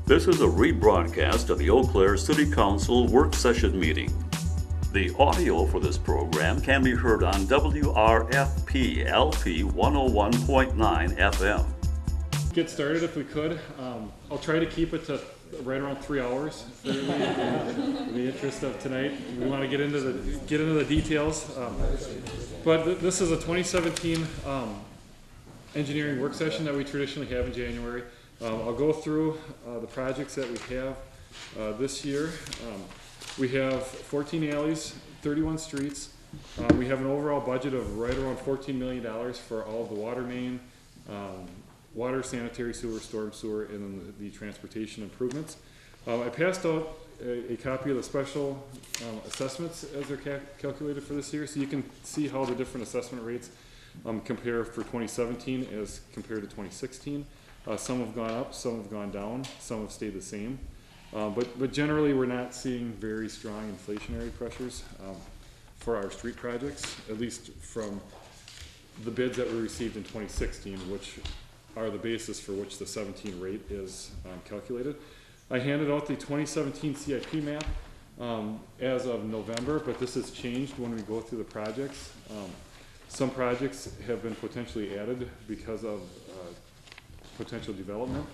This is a rebroadcast of the Eau Claire City Council work session meeting. The audio for this program can be heard on WRFP LP 101.9 FM. Get started if we could. I'll try to keep it to right around 3 hours in the interest of tonight. We want to get into the details. But this is a 2017 engineering work session that we traditionally have in January. I'll go through the projects that we have this year. We have 14 alleys, 31 streets. We have an overall budget of right around $14 million for all of the water main, water, sanitary sewer, storm sewer, and then the transportation improvements. I passed out a copy of the special assessments as they're calculated for this year, so you can see how the different assessment rates compare for 2017 as compared to 2016. Some have gone up, some have gone down, some have stayed the same. But generally we're not seeing very strong inflationary pressures for our street projects, at least from the bids that we received in 2016, which are the basis for which the 17 rate is calculated. I handed out the 2017 CIP map as of November, but this has changed when we go through the projects. Some projects have been potentially added because of potential development.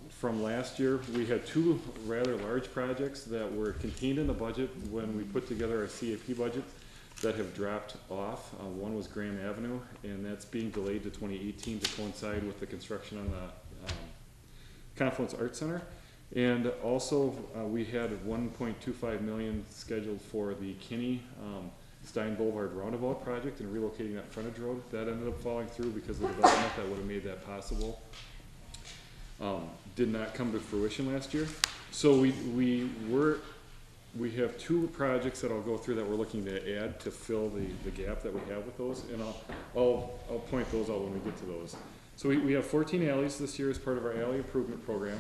From last year, we had two rather large projects that were contained in the budget when we put together our CIP budget that have dropped off. One was Graham Avenue, and that's being delayed to 2018 to coincide with the construction on the Confluence Arts Center. And also, we had 1.25 million scheduled for the Kinney Stein Boulevard Roundabout project and relocating that frontage road. That ended up falling through because of the development that would have made that possible. Did not come to fruition last year. So we have two projects that I'll go through that we're looking to add to fill the gap that we have with those, and I'll point those out when we get to those. So we have 14 alleys this year as part of our alley improvement program,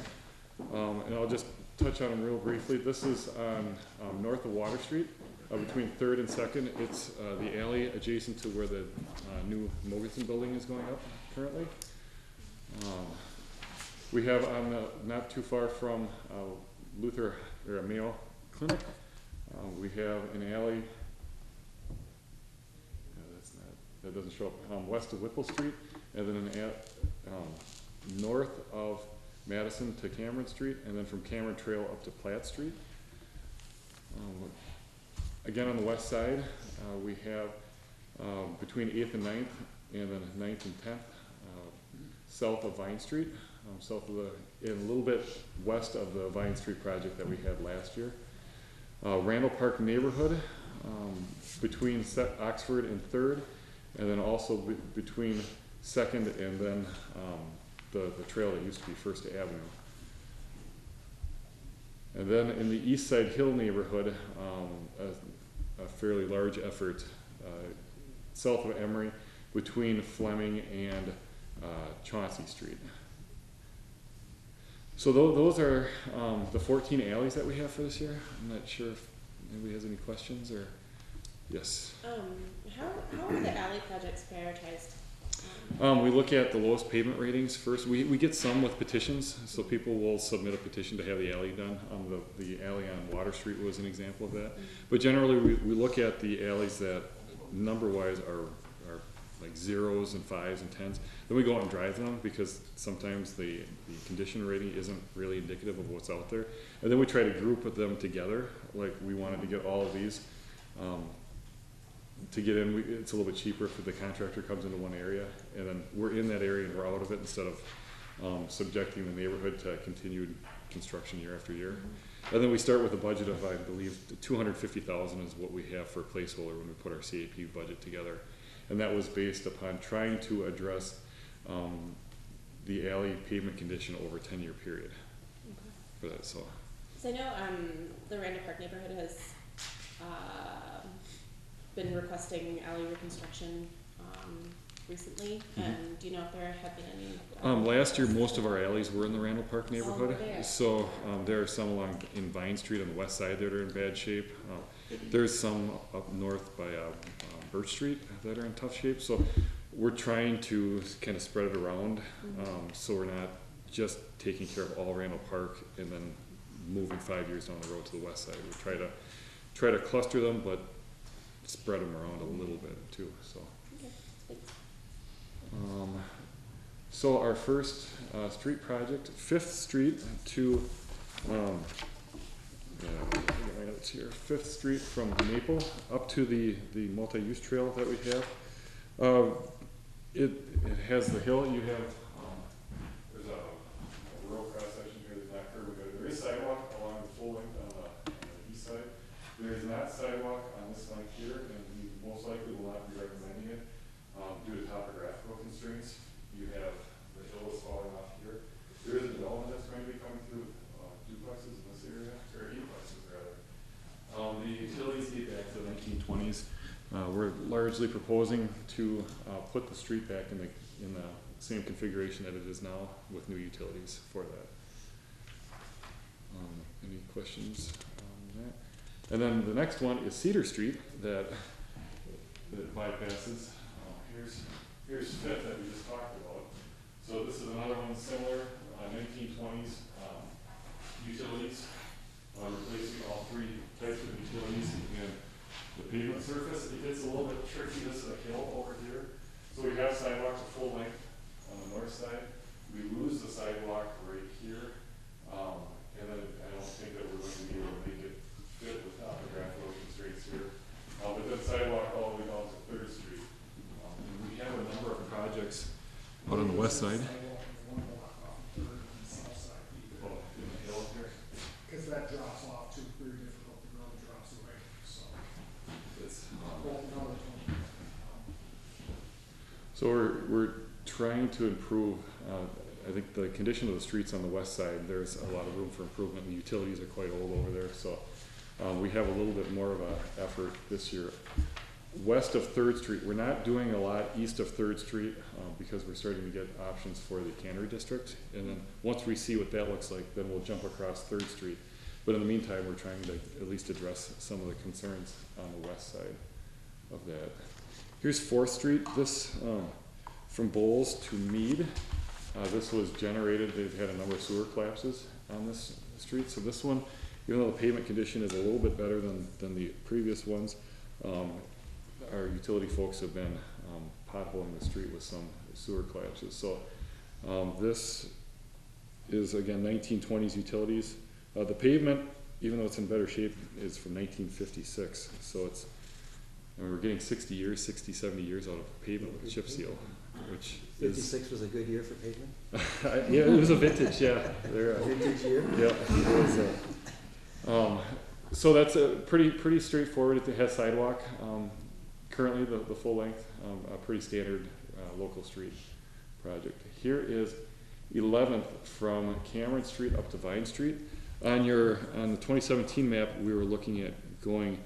and I'll just touch on them real briefly. This is on north of Water Street, between 3rd and 2nd. It's the alley adjacent to where the new Mogensen building is going up currently. We have not too far from Luther or Mayo Clinic. We have an alley. That doesn't show up. West of Whipple Street, and then north of Madison to Cameron Street, and then from Cameron Trail up to Platt Street. Again, on the west side, we have between 8th and 9th, and then 9th and 10th, south of Vine Street, and a little bit west of the Vine Street project that we had last year. Randall Park neighborhood, between Oxford and 3rd, and then also between 2nd and then the trail that used to be First Avenue. And then in the East Side Hill neighborhood, a fairly large effort south of Emory between Fleming and Chauncey Street. So those are the 14 alleys that we have for this year. I'm not sure if anybody has any questions or yes. How are the alley projects prioritized? We look at the lowest pavement ratings first. We get some with petitions, so people will submit a petition to have the alley done. The alley on Water Street was an example of that. But generally, we look at the alleys that number-wise are like 0s and 5s and 10s. Then we go out and drive them because sometimes the condition rating isn't really indicative of what's out there. And then we try to group them together. Like we wanted to get all of these. To get in, it's a little bit cheaper if the contractor comes into one area, and then we're in that area and we're out of it instead of subjecting the neighborhood to continued construction year after year. And then we start with a budget of, I believe, $250,000 is what we have for a placeholder when we put our CAP budget together, and that was based upon trying to address the alley pavement condition over a 10-year period. For that. So I know the Randall Park neighborhood has been requesting alley reconstruction recently, and do you know if there have been any? Last year, most of our alleys were in the Randall Park neighborhood, so there are some along in Vine Street on the west side that are in bad shape. There's some up north by Birch Street that are in tough shape. So we're trying to kind of spread it around, so we're not just taking care of all Randall Park and then moving 5 years down the road to the west side. We try to cluster them, but spread them around a little bit too, so. Okay, thanks. So our first street project, 5th Street to, yeah, my notes here, 5th Street from Maple up to the multi-use trail that we have. It has the hill. You have there's a rural cross section here. There's not curb. There is sidewalk along the full length on the east side. There is not sidewalk on this length here, and we most likely will not be recommending it due to topographical constraints. You have the hill is falling off here. There is a development that's going to be coming through duplexes in this area, or duplexes rather. The utilities date back to the 1920s. We're largely proposing to put the street back in the same configuration that it is now with new utilities for that. Any questions on that? And then the next one is Cedar Street that bypasses. Here's 5th that we just talked about. So this is another one similar, 1920s utilities, replacing all 3 types of utilities and the pavement surface. It gets a little bit tricky. This is a hill over here. So we have sidewalks at full length on the north side. We lose the sidewalk right here. And then I don't think that we're going to be able to make it fit with topographical constraints here. But then sidewalk all the way down to 3rd Street. And we have a number of projects out on the west side. Oh, in the hill here. Because that drops off too, very difficult, the road drops away, so. So we're trying to improve, I think the condition of the streets on the west side, there's a lot of room for improvement. The utilities are quite old over there, so we have a little bit more of an effort this year. West of 3rd Street, we're not doing a lot east of 3rd Street because we're starting to get options for the Cannery District. And then once we see what that looks like, then we'll jump across 3rd Street. But in the meantime, we're trying to at least address some of the concerns on the west side of that. Here's 4th Street. This from Bowles to Mead. This was generated. They've had a number of sewer collapses on this street. So this one, even though the pavement condition is a little bit better than the previous ones, our utility folks have been potholing the street with some sewer collapses. So this is again 1920s utilities. The pavement, even though it's in better shape, is from 1956. So it's, and we're getting 60 years, 60, 70 years out of pavement with chip seal, which 56 was a good year for pavement? yeah, it was a vintage, yeah. Vintage year? Yeah, it was. So that's a pretty straightforward. It has sidewalk. Currently, the full length, a pretty standard local street project. Here is 11th from Cameron Street up to Vine Street. On the 2017 map, we were looking at going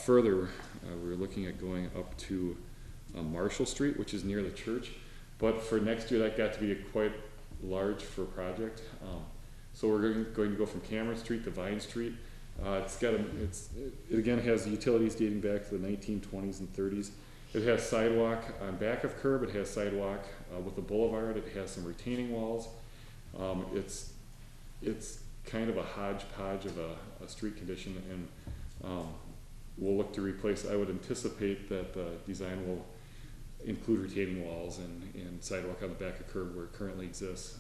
further. We were looking at going up to Marshall Street, which is near the church. But for next year, that got to be quite large for a project. So we're going to go from Cameron Street to Vine Street. It again has utilities dating back to the 1920s and 30s. It has sidewalk on back of curb. It has sidewalk with a boulevard. It has some retaining walls. It's kind of a hodgepodge of a street condition, and we'll look to replace. I would anticipate that the design will include retaining walls and sidewalk on the back of curb where it currently exists.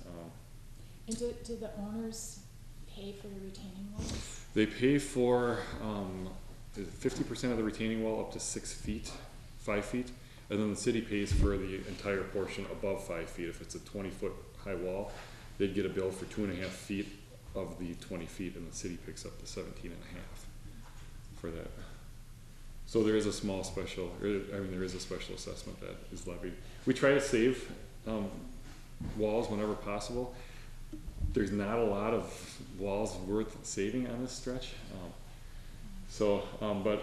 And do the owners pay for the retaining walls? They pay for 50% of the retaining wall up to 6 feet, 5 feet, and then the city pays for the entire portion above 5 feet. If it's a 20-foot high wall, they'd get a bill for 2.5 feet of the 20 feet, and the city picks up the 17.5 for that. So there is a small special, there is a special assessment that is levied. We try to save walls whenever possible. There's not a lot of walls worth saving on this stretch. But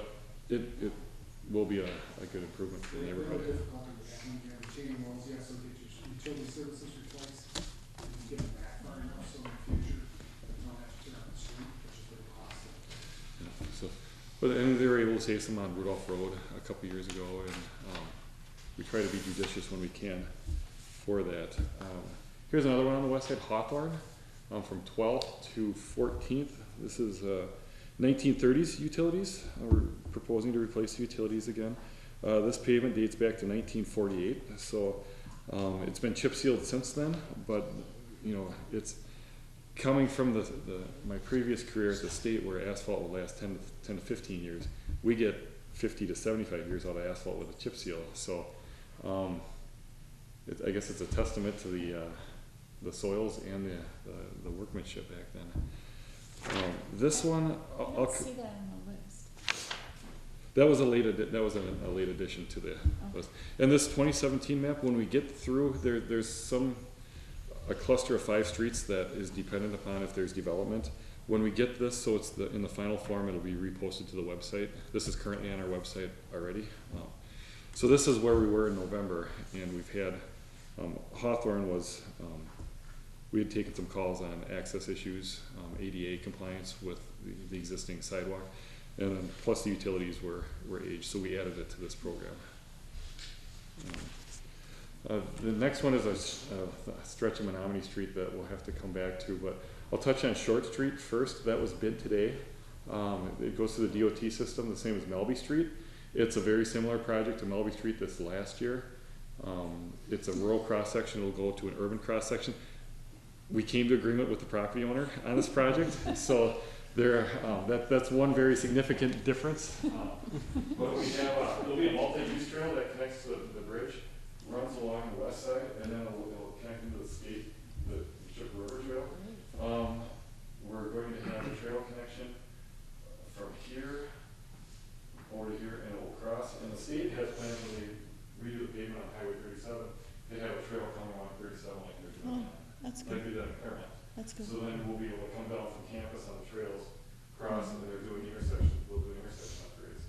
it will be a good improvement for the neighborhood. Difficulty with that, when you have retaining walls, you also get your utility services replaced, and you get them back far enough so in the future, you don't have to turn on the street, which is very costly. And they were able to save some on Rudolph Road a couple years ago, and we try to be judicious when we can for that. Here's another one on the west side, Hawthorne, from 12th to 14th. This is 1930s utilities. We're proposing to replace the utilities again. This pavement dates back to 1948, so it's been chip sealed since then, but you know, it's coming from my previous career at the state where asphalt will last 10 to 15 years. We get 50 to 75 years out of asphalt with a chip seal, so I guess it's a testament to the soils and the workmanship back then. This one, I don't see that on the list. that was a late addition to the list. And this 2017 map, when we get through, there's a cluster of 5 streets that is dependent upon if there's development. When we get this, so it's in the final form, it'll be reposted to the website. This is currently on our website already. So this is where we were in November, and we've had, Hawthorne was, we had taken some calls on access issues, ADA compliance with the existing sidewalk, and then plus the utilities were aged, so we added it to this program. The next one is a stretch of Menominee Street that we'll have to come back to, but I'll touch on Short Street first. That was bid today. It goes to the DOT system, the same as Melby Street. It's a very similar project to Melby Street this last year. It's a rural cross-section. It'll go to an urban cross-section. We came to agreement with the property owner on this project, so that's one very significant difference. But we have, there'll be a multi-use trail that connects to the bridge, runs along the west side, and then it'll connect into the skate, the Chip River Trail. We're going to have a trail connection from here over to here, and it will cross. And the state has plans when they redo the pavement on Highway 37, they have a trail coming along 37 like they're doing now. That's They good. do that in Paramount. That's good. So then we'll be able to come down from campus on the trails, cross, and they're doing intersections, we'll do intersection upgrades.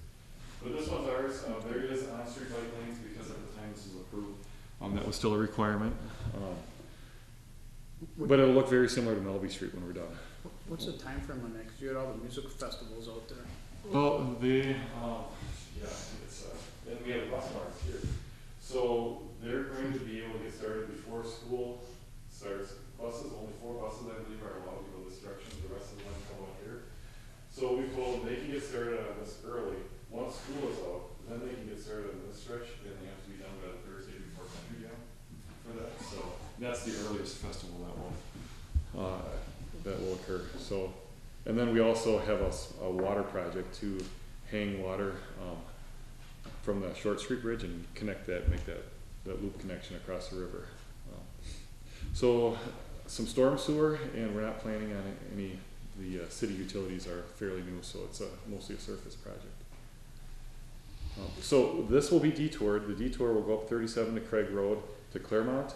But this one's ours. There is on-street bike lanes because at the time this was approved, that was still a requirement. But it'll look very similar to Melby Street when we're done. What's the time frame on that? Because you had all the music festivals out there. Well, and we have bus parks here. So they're going to be able to get started before school starts. Buses, only 4 buses I believe are allowed to go this direction, the rest of them come out here. So we told them they can get started on this early. Once school is out, then they can get started on this stretch, and they have to be done by the Thursday before Country Jam for that. So that's the earliest festival that will occur. So, and then we also have a water project to hang water from the Short Street Bridge and connect that, make that loop connection across the river. So some storm sewer, and we're not planning on any. The city utilities are fairly new, so it's mostly a surface project. So this will be detoured. The detour will go up 37 to Craig Road to Claremont.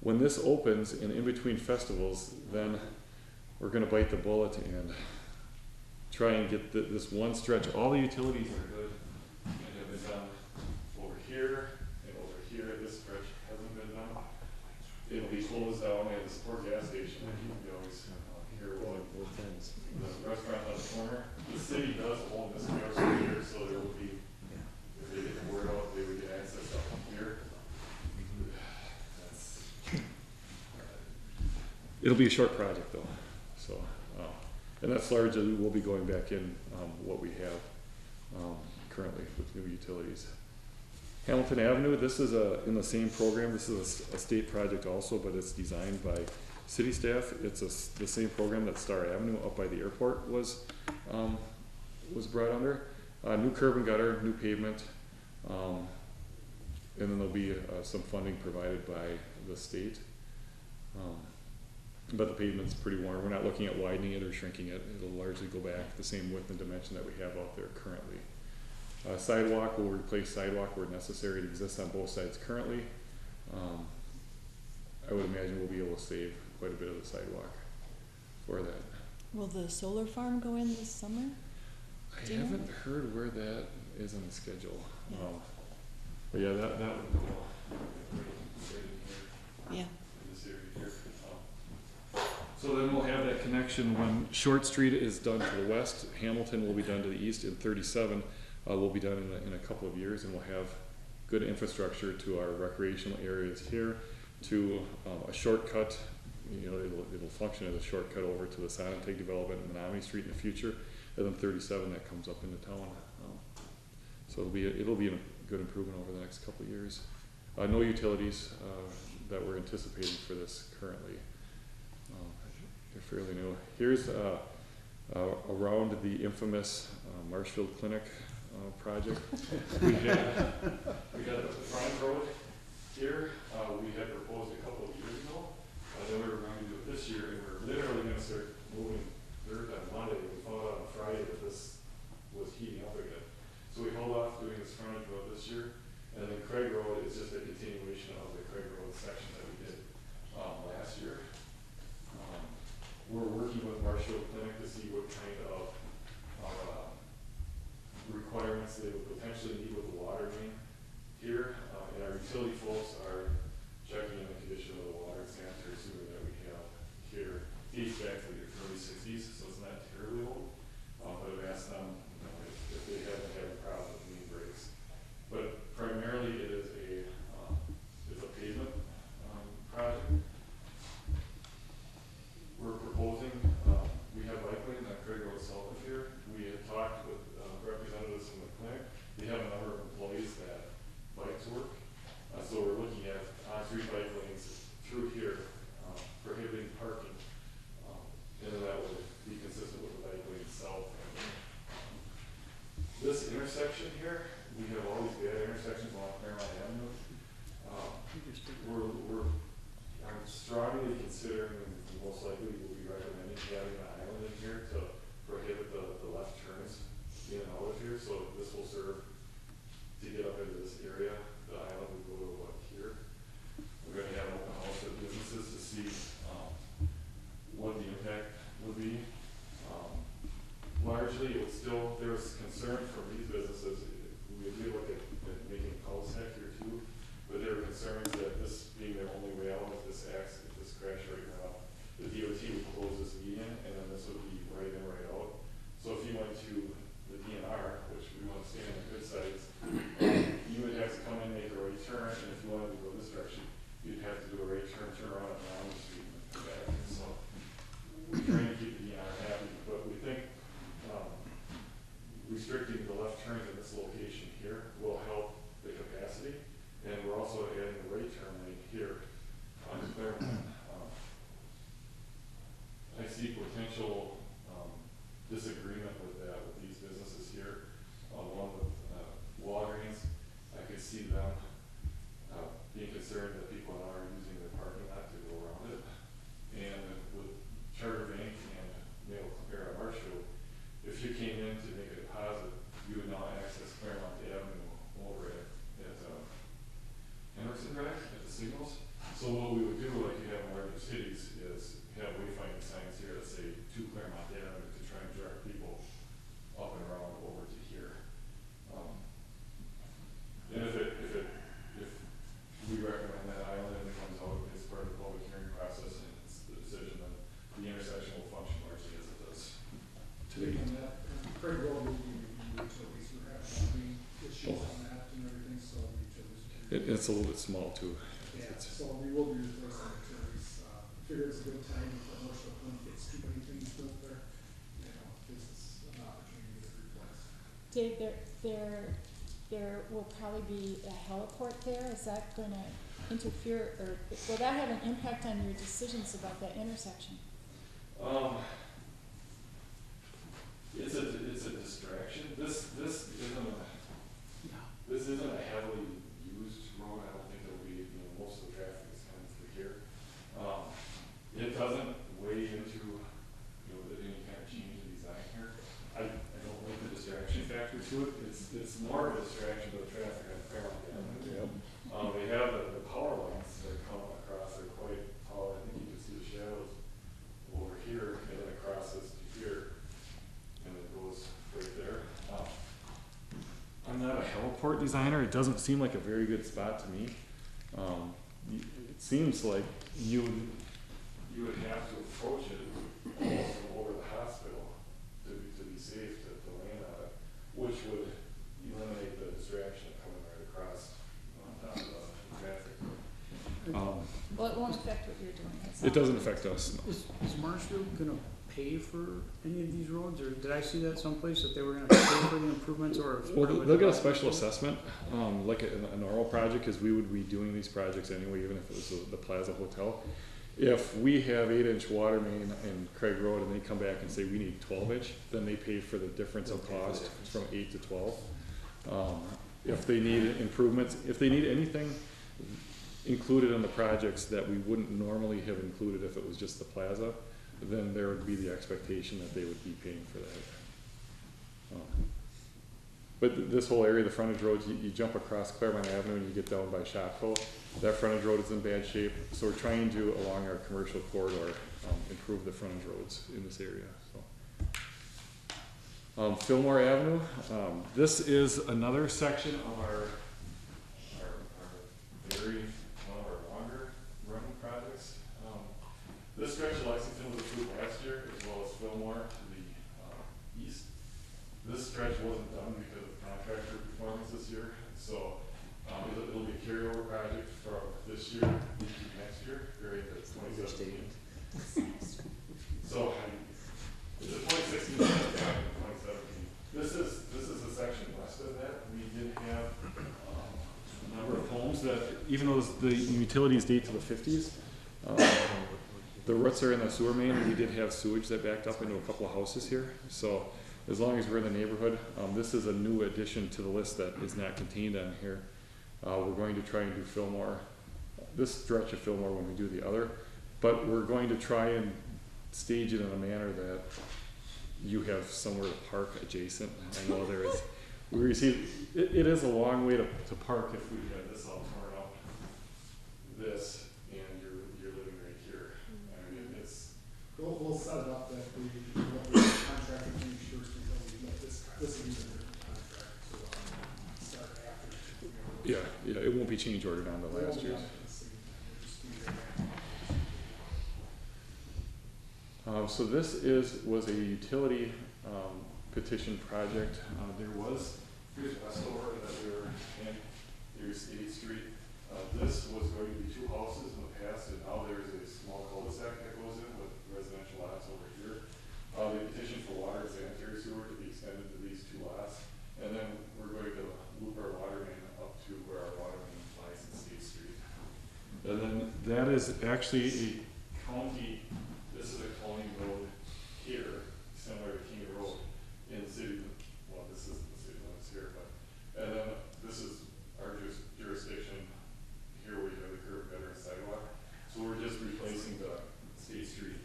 When this opens and in between festivals, then we're going to bite the bullet and try and get this one stretch. All the utilities are good and have been done over here and over here. This stretch hasn't been done. It'll be closed down. We have the Sport gas station that you can always hear Both ends. the restaurant on the corner. The city does own this house here, so there will be, if they get the word out, they would get access up here. It'll be a short project though, so, and that's largely, we'll be going back in what we have currently with new utilities. Hamilton Avenue, this is in the same program. This is a state project also, but it's designed by city staff. It's the same program that Star Avenue up by the airport was brought under. New curb and gutter, new pavement, and then there'll be some funding provided by the state. But the pavement's pretty worn. We're not looking at widening it or shrinking it. It'll largely go back the same width and dimension that we have out there currently. Sidewalk will replace sidewalk where necessary. It exists on both sides currently. I would imagine we'll be able to save quite a bit of the sidewalk for that. Will the solar farm go in this summer? I Do you know? haven't heard where that is on the schedule. Yeah. But yeah, that would go Yeah. in this area here. So then we'll have that connection when Short Street is done to the west, Hamilton will be done to the east, and 37 will be done in a couple of years, and we'll have good infrastructure to our recreational areas here to a shortcut. You know, it'll function as a shortcut over to the Sonotec development in Menominee Street in the future, and then 37 that comes up into town. So it'll be a good improvement over the next couple of years. No utilities that we're anticipating for this currently. They're fairly new. Here's around the infamous Marshfield Clinic project. We had the front road here. We had proposed a couple of years ago. Then we were going to do it this year, and we're literally going to start moving dirt on Monday. We found out on Friday that this was heating up again. So we held off doing this frontage road this year, and then Craig Road is just a continuation of the Craig Road section that we did last year. We're working with Marshfield Clinic to see what kind of requirements they would potentially need with the water main here, and our utility folks are checking in the condition of the water and sanitary sewer that we have here. Dates back to the early 60s, so it's not terribly old, but I've asked them if they haven't had a problem with main breaks. But primarily it is it's a pavement project. We're proposing, we have bike lanes on Craig Road south of here. We had talked with representatives from the clinic. They have a number of employees that bike to work. So we're looking at on-street bike lanes through here, prohibiting parking. And that would be consistent with the bike lane south. This intersection here, we have all these bad intersections along Claremont Avenue. I'm strongly considering, and most likely we'll be recommending having an island in here to prohibit the left turns in and out of here. So this will serve to get up into this area. The island will go to what here. We're going to have an open house with businesses to see what the impact would be. Largely, it was still, there was concern from these businesses. We look at making a cul-de-sac here too, but there were concerns that this being their only way out, if this crash right now, the DOT would close this median, and then this would be right in, right out. So if you went to the DNR, which we want to stay on the good sides, you would have to come in, make a right turn, and if you wanted to go this direction, you'd have to do a right turn, turn around and down the street and come back. So we're trying to keep the DNR happy, but we think restricting the left turns in this location here will help the capacity, and we're also adding a right turn lane here on Claremont. I see potential disagreement with that with these businesses here. One with Walgreens, I could see them being concerned that people are using their parking lot to go around it. And with Charter Bank and Marshfield, if you came in to make a deposit, you would now access Claremont Avenue over at Emerson Drive at the signals. So what we would do, like you have in larger cities, is have wayfinding signs here that say to Claremont Avenue to try and direct people up and around over to here. And if we recommend that island and it comes out as part of the public hearing process and it's the decision, then the intersection will function largely as it does today. And that, Craig Road will be utilities, we're having issues on that and everything, so the utilities. It's a little bit small too. Yeah, so we will be replacing utilities. Figure it's a good time for Marshall Clinic, gets too many things built there. You know, this is an opportunity to replace. Dave, there will probably be a heliport there. Is that gonna interfere, or will that have an impact on your decisions about that intersection? It's a distraction. This isn't a heavily used road. I don't think it'll be, most of the traffic is coming through here. It doesn't weigh into, any kind of change in design here. I don't like the distraction factor to it. It's more of a distraction to the traffic on Claremont Avenue. Yep. They have the power lines that come across. They're quite tall. I think you can see the shadows over here, and then it crosses to here, and it goes right there. I'm not a heliport designer. It doesn't seem like a very good spot to me. It seems like you would have to approach it almost from over the hospital to be safe to land on it, which would eliminate the distraction of coming right across on top of the traffic. Well, It doesn't affect us, no. Is Marshfield gonna pay for any of these roads, or did I see that someplace that they were gonna pay for the improvements, or? Well, they'll get a special assessment, like a normal project, cause we would be doing these projects anyway, even if it was the Plaza Hotel. If we have 8-inch water main in Craig Road and they come back and say we need 12-inch, then they pay for the difference in cost from 8 to 12. If they need improvements, if they need anything included in the projects that we wouldn't normally have included if it was just the plaza, then there would be the expectation that they would be paying for that. But this whole area, the frontage roads, you jump across Claremont Avenue and you get down by Shopko. That frontage road is in bad shape, so we're trying to, along our commercial corridor, improve the frontage roads in this area, so. Fillmore Avenue, this is another section of our one of our longer running projects. This stretch of Lexington was approved last year, as well as Fillmore to the east. This stretch wasn't done because of contractor performance this year, so it'll be a carryover project from this year into next year, very into 2017. So it's a 2016, 2017. This is the section west of that. We did have a number of homes that, even though the utilities date to the 50s, the roots are in the sewer main. We did have sewage that backed up into a couple of houses here. So as long as we're in the neighborhood, this is a new addition to the list that is not contained on here. We're going to try and do Fillmore, this stretch of Fillmore when we do the other, but we're going to try and stage it in a manner that you have somewhere to park adjacent. I know there is, we received, it is a long way to park if we had this all torn up, this, and you're living right here. I mean, it's. We'll set it up that we let the contractor finish first because we let this is a different contract, so start after. Yeah, it won't be change ordered on the last year's. So this was a utility petition project. Here's Westover that we were in, here's 8th Street. This was going to be 2 houses in the past, and now there's a small cul-de-sac that goes in with residential lots over here. They petitioned for water and sanitary sewer to be extended to these 2 lots, and then we're going to loop our water main up to where our water main lies in State Street. And then that is actually a county. This is a county road here, similar to King Road in the city. Well, this isn't the city limits here, but, and then this is our jurisdiction here where you have the curb, gutter, and sidewalk. So we're just replacing the State Street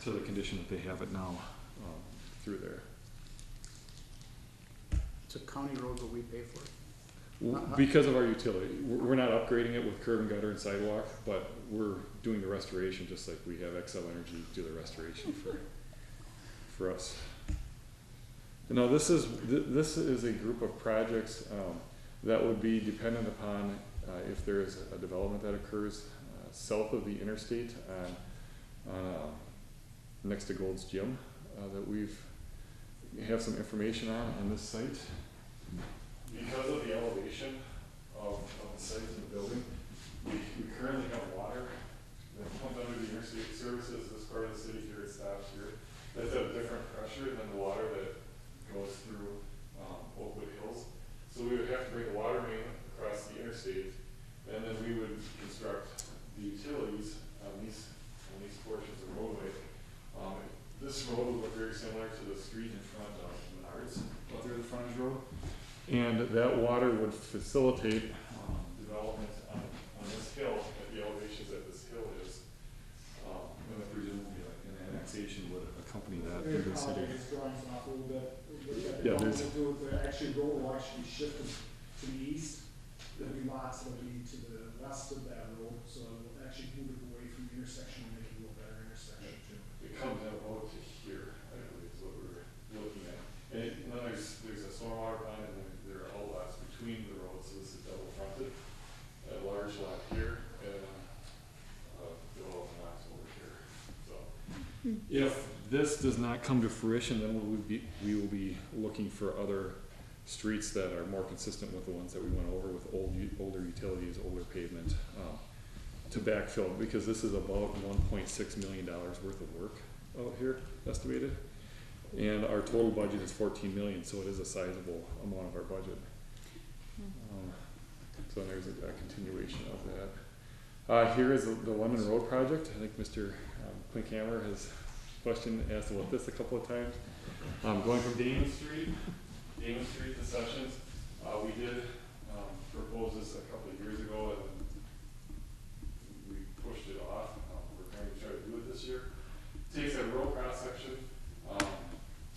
to the condition that they have it now through there. It's a county road, but we pay for it. Because of our utility, we're not upgrading it with curb and gutter and sidewalk, but we're doing the restoration just like we have Xcel Energy do the restoration for us. Now this is a group of projects that would be dependent upon if there is a development that occurs south of the interstate next to Gold's Gym that we have some information on this site. Because of the elevation of the site and the building, we currently have water that comes under the interstate services. This part of the city here, it stops here. That's at a different pressure than the water that goes through Oakwood Hills. So we would have to bring a water main across the interstate, and then we would construct the utilities on these portions of roadway. This road would look very similar to the street in front of Menards, out there, the frontage road. And that water would facilitate development on this hill, at the elevations that this hill is. And then presumably an annexation would accompany that in the city. Drawings off a little bit. Yeah, there's. Actually, road will actually shift to the east. There'll be lots that'll be to the west of that road, so it'll actually move it away from the intersection and make it a little better intersection too. It comes out about to here, I believe, is what we're looking at. And then there's a stormwater pond, and then there are outlots between the roads, so this is double fronted. A large lot here, and development lots over here. So, if this does not come to fruition, then we will be looking for other streets that are more consistent with the ones that we went over with older utilities, older pavement. to backfill, because this is about $1.6 million worth of work out here estimated. And our total budget is 14 million, so it is a sizable amount of our budget. So there's a continuation of that. Here is the Lemon Road project. I think Mr. Klinkhammer has asked about this a couple of times. Going from Damon Street to Sessions, we did propose this a couple of years ago, and we pushed it off. We're going to try to do it this year. Takes a rural cross section,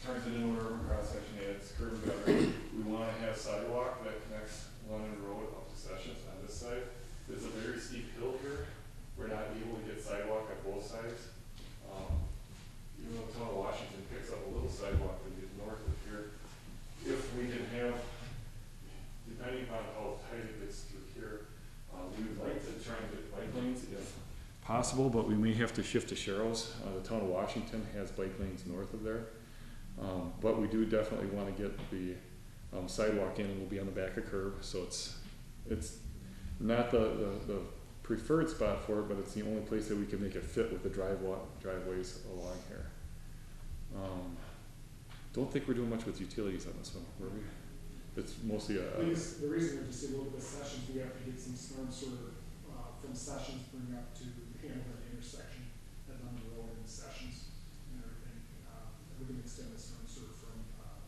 turns it into an urban cross section, adds curb and gutter. We want to have sidewalk that connects London Road up to Sessions on this side. It's a very steep hill here. We're not able to get sidewalk on both sides. Even though the town of Washington picks up a little sidewalk to get north of here, if we can have, depending on how tight it gets through here, we would like to try and get bike lanes if possible, but we may have to shift to Sharrows. The town of Washington has bike lanes north of there. But we do definitely want to get the sidewalk in, and we'll be on the back of curb, so it's not the preferred spot for it, but it's the only place that we can make it fit with the driveways along here. Don't think we're doing much with utilities on this one, were we? It's mostly The reason we just did a little bit of Sessions, we have to get some storm sewer from Sessions, bring up to Hanover intersection at London Road and Sessions and everything. We're gonna extend the storm sewer from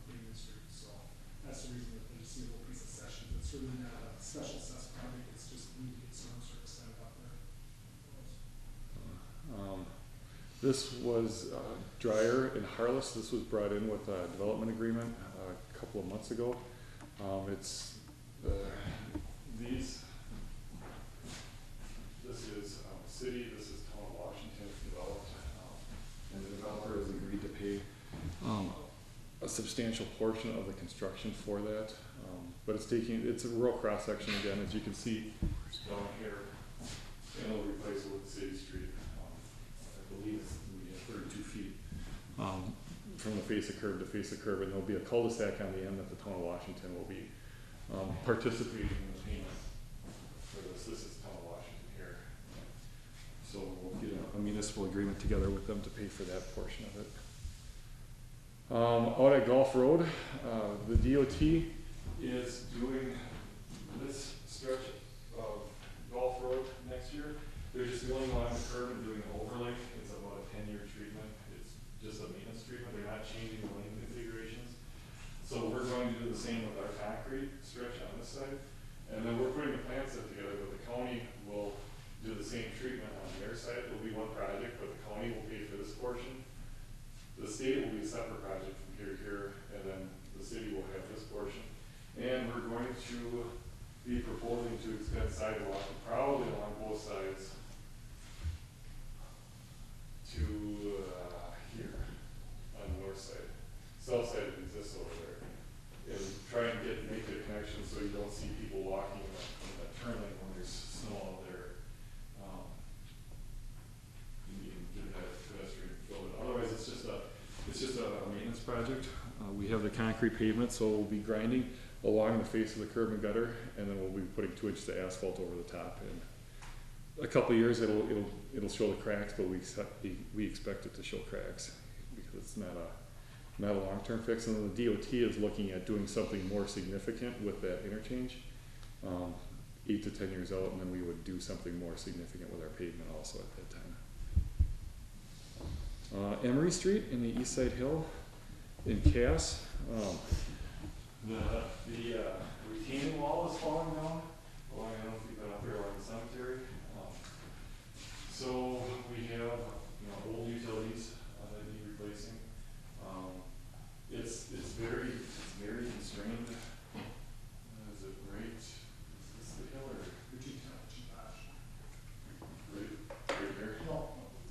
Union Street, so that's the reason that they just see a little piece of Sessions. It's really not a special assessed project, it's just we need to get storm sewer extended up there. This was Dryer and Harless. This was brought in with a development agreement a couple of months ago. It's these. This is city. This is town of Washington developed, and the developer has agreed to pay a substantial portion of the construction for that. But it's a rural cross section again, as you can see down here, and it'll replace it with City Street. I believe we have 32 feet from the face of curb to face of curb, and there'll be a cul-de-sac on the end that the town of Washington will be participating in the payment for this. This is town of Washington here. So we'll get a municipal agreement together with them to pay for that portion of it. Out at Gulf Road, the DOT is doing this stretch of Gulf Road next year. They're just going along the curb and doing an overlay. It's about a 10-year treatment. It's just a maintenance treatment. They're not changing the lane configurations. So we're going to do the same with our concrete stretch on this side. And then we're putting the plan set together, but the county will do the same treatment on their side. It'll be one project, but the county will pay for this portion. The state will be a separate project from here to here, and then the city will have this portion. And we're going to be proposing to extend sidewalk probably along both sides to here on the north side. South side exists over there. And try and make the connection so you don't see people walking in that turn lane when there's snow out there. You can get that pedestrian fill. Otherwise, it's just a maintenance project. We have the concrete pavement, so we'll be grinding along the face of the curb and gutter, and then we'll be putting 2 inches of asphalt over the top. And a couple of years, it'll show the cracks, but we expect it to show cracks because it's not a long-term fix. And then the DOT is looking at doing something more significant with that interchange, 8 to 10 years out, and then we would do something more significant with our pavement also at that time. Emery Street in the East Side Hill in Cass. The retaining wall is falling down. Well, I don't know if you've been up there along the cemetery. So we have old utilities that need replacing. It's very constrained. Is it right? Is this the hill or right here? No.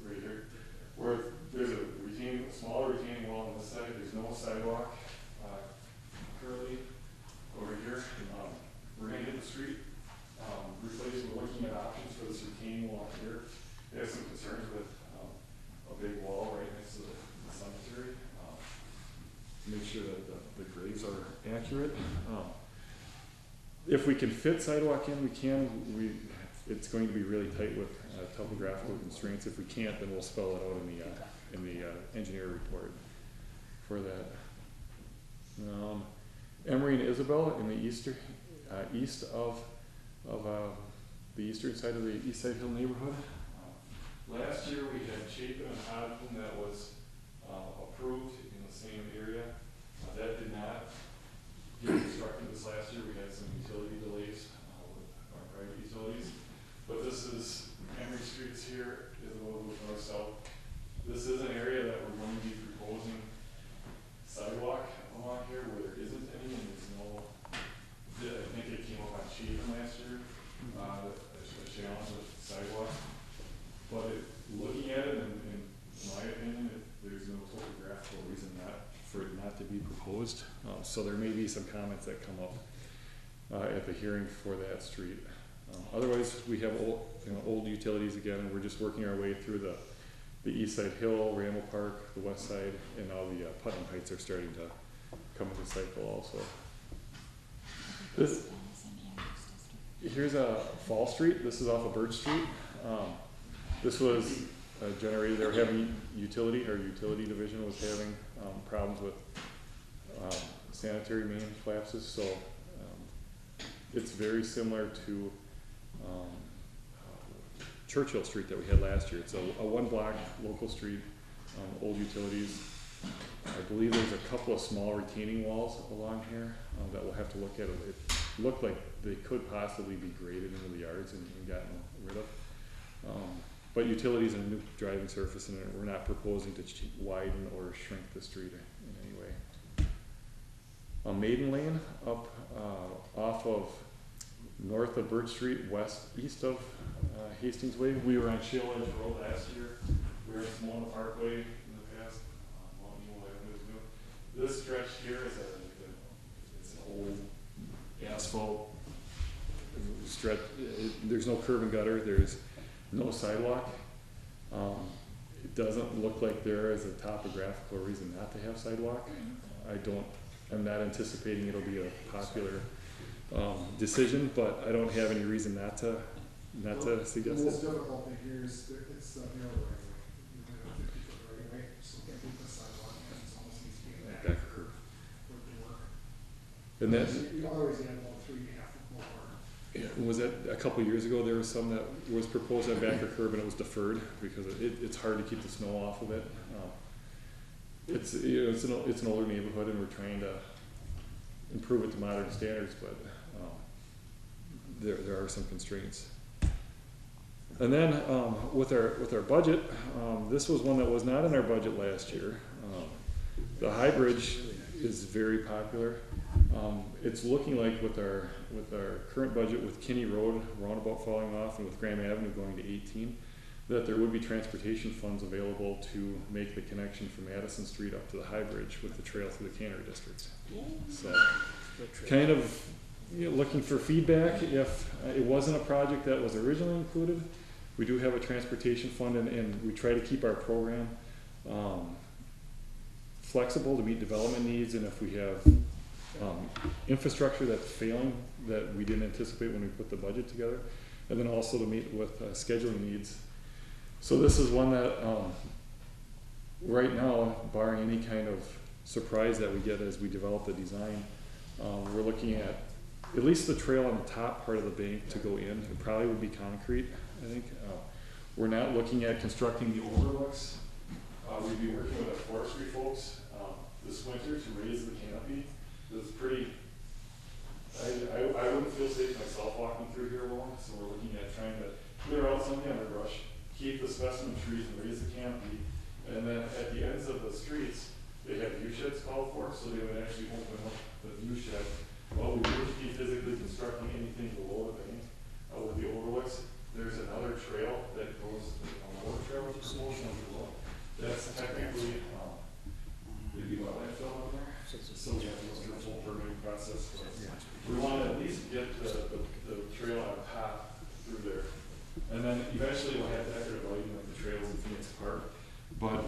Right here. Where there's a smaller retaining wall on this side. There's no sidewalk currently over here. We're gonna hit the street. We're looking at options for this retaining wall here. They have some concerns with a big wall right next to the cemetery. Make sure that the graves are accurate. If we can fit sidewalk in, we can. it's going to be really tight with topographical constraints. If we can't, then we'll spell it out in the engineer report for that. Emery and Isabel in the east of the eastern side of the East Side Hill neighborhood. Last year we had Chapin and Hodgman that was approved in the same area. That did not get constructed this last year. We had some utility delays with our private utilities. But this is Emery Street is here, Isabel goes north-south. This is an area that we're going to be proposing sidewalk along here where there isn't any, and there's no, I think it came up on Chapin last year, a challenge with sidewalk. But looking at it, in my opinion, there's no topographical reason for it not to be proposed. So there may be some comments that come up at the hearing for that street. Otherwise, we have old utilities again, and we're just working our way through the East Side Hill, Ramble Park, the West Side, and all the Putnam Heights are starting to come into cycle also. Here's Fall Street. This is off of Birch Street. This was generated. They were having our utility division was having problems with sanitary main collapses. So it's very similar to Churchill Street that we had last year. It's a one block local street, old utilities. I believe there's a couple of small retaining walls along here that we'll have to look at. It looked like they could possibly be graded into the yards and gotten rid of. But utilities and a new driving surface, and we're not proposing to widen or shrink the street in any way. Maiden Lane up off of north of Birch Street, east of Hastings Way. We were on Shale Edge Road last year. We were in Simona Parkway in the past. This stretch here is it's an old asphalt stretch. There's no curb and gutter. There's no sidewalk. It doesn't look like there is a topographical reason not to have sidewalk. I'm not anticipating it'll be a popular decision, but I don't have any reason not to suggest The it. most difficult thing here is that it's narrow right away. You have a 50-foot right away, so can't beat the sidewalk, and it's almost needs to be in Back curve. for it to work. And then, Otherwise, you have about 3.5 foot more. was that a couple years ago, there was some that was proposed on Backer Curb and it was deferred because it's hard to keep the snow off of it. It's an older neighborhood and we're trying to improve it to modern standards, but there are some constraints. And then with our budget, this was one that was not in our budget last year. The High Bridge is very popular. It's looking like with our current budget, with Kinney Road roundabout falling off and with Graham Avenue going to 18, that there would be transportation funds available to make the connection from Madison Street up to the High Bridge with the trail through the Cannery District. So kind of looking for feedback. If it wasn't a project that was originally included, we do have a transportation fund, and we try to keep our program flexible to meet development needs, and if we have infrastructure that's failing that we didn't anticipate when we put the budget together, and then also to meet with scheduling needs. So this is one that right now, barring any kind of surprise that we get as we develop the design, we're looking at least the trail on the top part of the bank to go in. It probably would be concrete, I think. We're not looking at constructing the overlooks. We'd be working with our forestry folks this winter to raise the canopy. It's pretty, I wouldn't feel safe myself walking through here alone, so we're looking at trying to clear out some of the underbrush, keep the specimen trees and raise the canopy, and then at the ends of the streets, they have view sheds called for, so they would actually open up the view shed. Well, we wouldn't be physically constructing anything below the bank with the overlooks. There's another trail that goes, a lower trail, which is below. That's technically, there'd be wetland fill out there, so we have to go through a full permitting process. We want to at least get the trail on top through there. And then eventually we'll have decorative lighting like the trails in Phoenix Park. But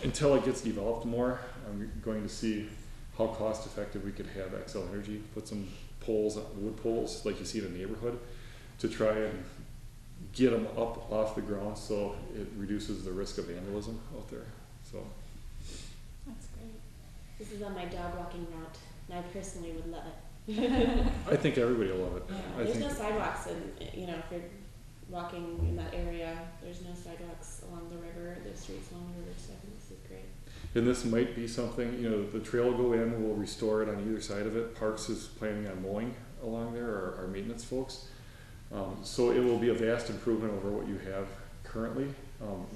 until it gets developed more, I'm going to see how cost effective we could have Xcel Energy put some poles, wood poles, like you see in a neighborhood, to try and get them up off the ground so it reduces the risk of vandalism out there, so. That's great. This is on my dog walking route, and I personally would love it. I think everybody will love it. Yeah, I there's think, no sidewalks, and you know, if you're walking in that area, there's no sidewalks along the river, there's streets along the river, so I think this is great. and this might be something, you know, the trail will go in, we'll restore it on either side of it. Parks is planning on mowing along there, our maintenance folks. So it will be a vast improvement over what you have currently,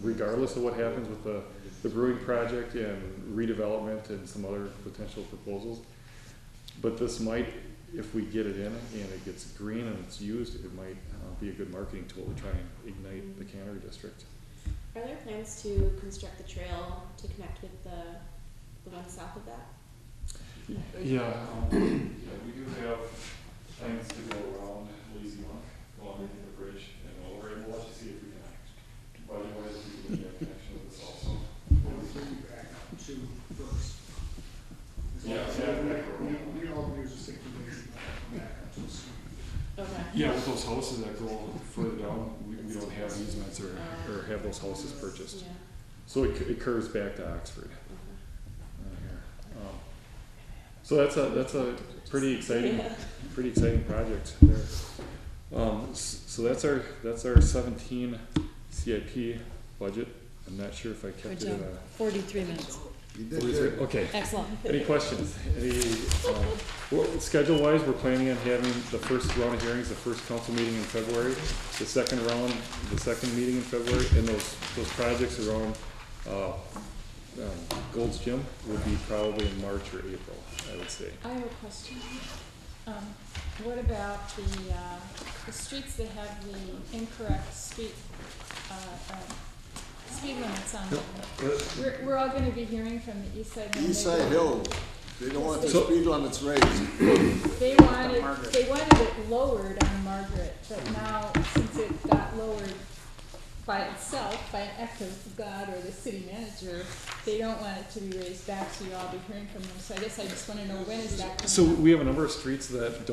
regardless of what happens with the brewing project and redevelopment and some other potential proposals. But this might, if we get it in and it gets green and it's used, it might be a good marketing tool to try and ignite the Cannery District. Are there plans to construct the trail to connect with the one south of that? Yeah, we do have plans to go around Lazy Monk, go underneath the bridge and over, and we'll have to see if we can, budget-wise, if we can make a connection with this also. Bring you back up to first. Yeah, We all do is just take the lazy back up to the street. Okay. Yeah, with those houses that go further down, we don't have easements or have those houses purchased. Yeah. So it curves back to Oxford. Okay. Here. So that's a pretty exciting project there. So that's our 17 CIP budget. I'm not sure if I Good kept it job. in a. 43 minutes. You did good. Okay. Excellent. Any questions? Schedule wise, we're planning on having the first round of hearings, the first council meeting in February, the second round, the second meeting in February, and those projects around Gold's Gym would be probably in March or April, I would say. I have a question. What about the streets that have the incorrect speed limits on them? We're all gonna be hearing from the East Side. East Side Hill, they don't want the So- speed limits raised. They wanted it lowered on Margaret, but now since it got lowered by itself, by an act of God or the city manager, they don't want it to be raised back, so you'll all be hearing from them. So I guess I just wanna know, when is that coming So up? we have a number of streets that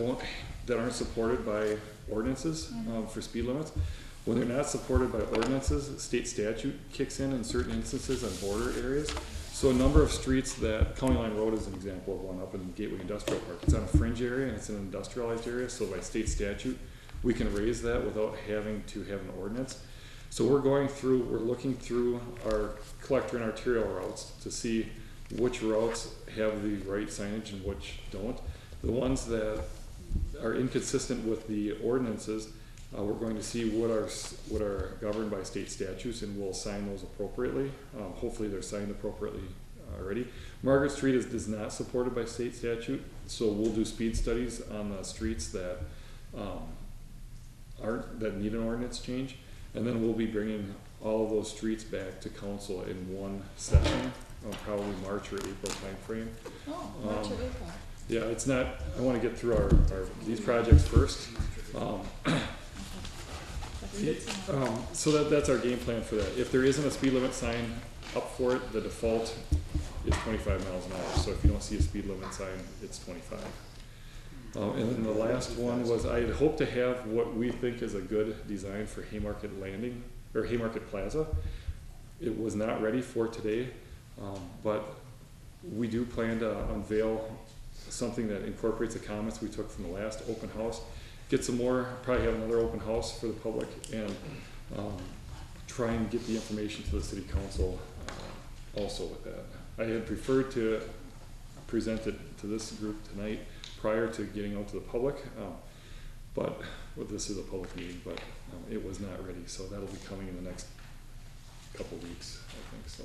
aren't supported by ordinances for speed limits. When they're not supported by ordinances, state statute kicks in certain instances on border areas. So a number of streets that, County Line Road is an example of one up in Gateway Industrial Park. It's on a fringe area and it's an industrialized area, so by state statute, we can raise that without having to have an ordinance. So we're looking through our collector and arterial routes to see which routes have the right signage and which don't. The ones that are inconsistent with the ordinances, we're going to see what are governed by state statutes, and we'll sign those appropriately. Hopefully they're signed appropriately already. Margaret Street is not supported by state statute, so we'll do speed studies on the streets that need an ordinance change, and then we'll be bringing all of those streets back to council in one session, probably March or April timeframe. Oh, March or April. Yeah, it's not, I wanna get through these projects first. So that's our game plan for that. If there isn't a speed limit sign up for it, the default is 25 miles an hour. So if you don't see a speed limit sign, it's 25. And then the last one was, I had hoped to have what we think is a good design for Haymarket Landing, or Haymarket Plaza. It was not ready for today, but we do plan to unveil something that incorporates the comments we took from the last open house. Get some more, probably have another open house for the public, and try and get the information to the city council also with that. I had preferred to present it to this group tonight prior to getting out to the public, but this is a public meeting, but it was not ready, so that'll be coming in the next couple weeks, I think so.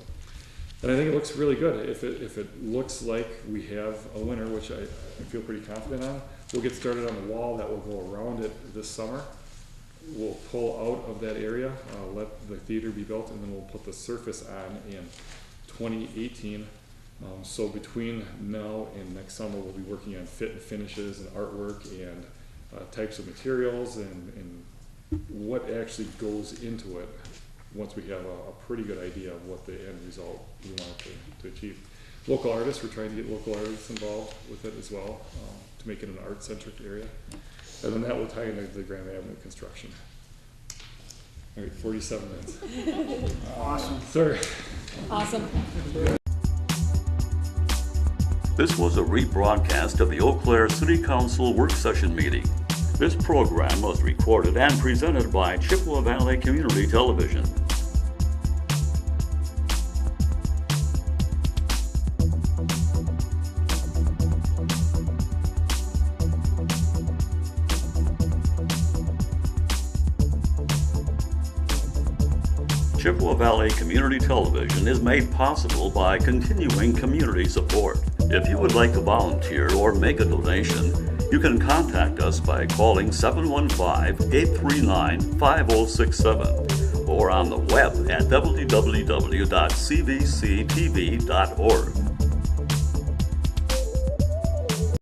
And I think it looks really good. If it looks like we have a winner, which I feel pretty confident on, we'll get started on the wall that will go around it this summer. We'll pull out of that area, let the theater be built, and then we'll put the surface on in 2018. So between now and next summer, we'll be working on fit and finishes and artwork and types of materials and what actually goes into it once we have a pretty good idea of what the end result we want to achieve. Local artists, we're trying to get local artists involved with it as well, to make it an art-centric area. And then that will tie into the Grand Avenue construction. All right, 47 minutes. Awesome. Sorry. Awesome. This was a rebroadcast of the Eau Claire City Council work session meeting. This program was recorded and presented by Chippewa Valley Community Television. Chippewa Valley Community Television is made possible by continuing community support. If you would like to volunteer or make a donation, you can contact us by calling 715-839-5067 or on the web at www.cvctv.org.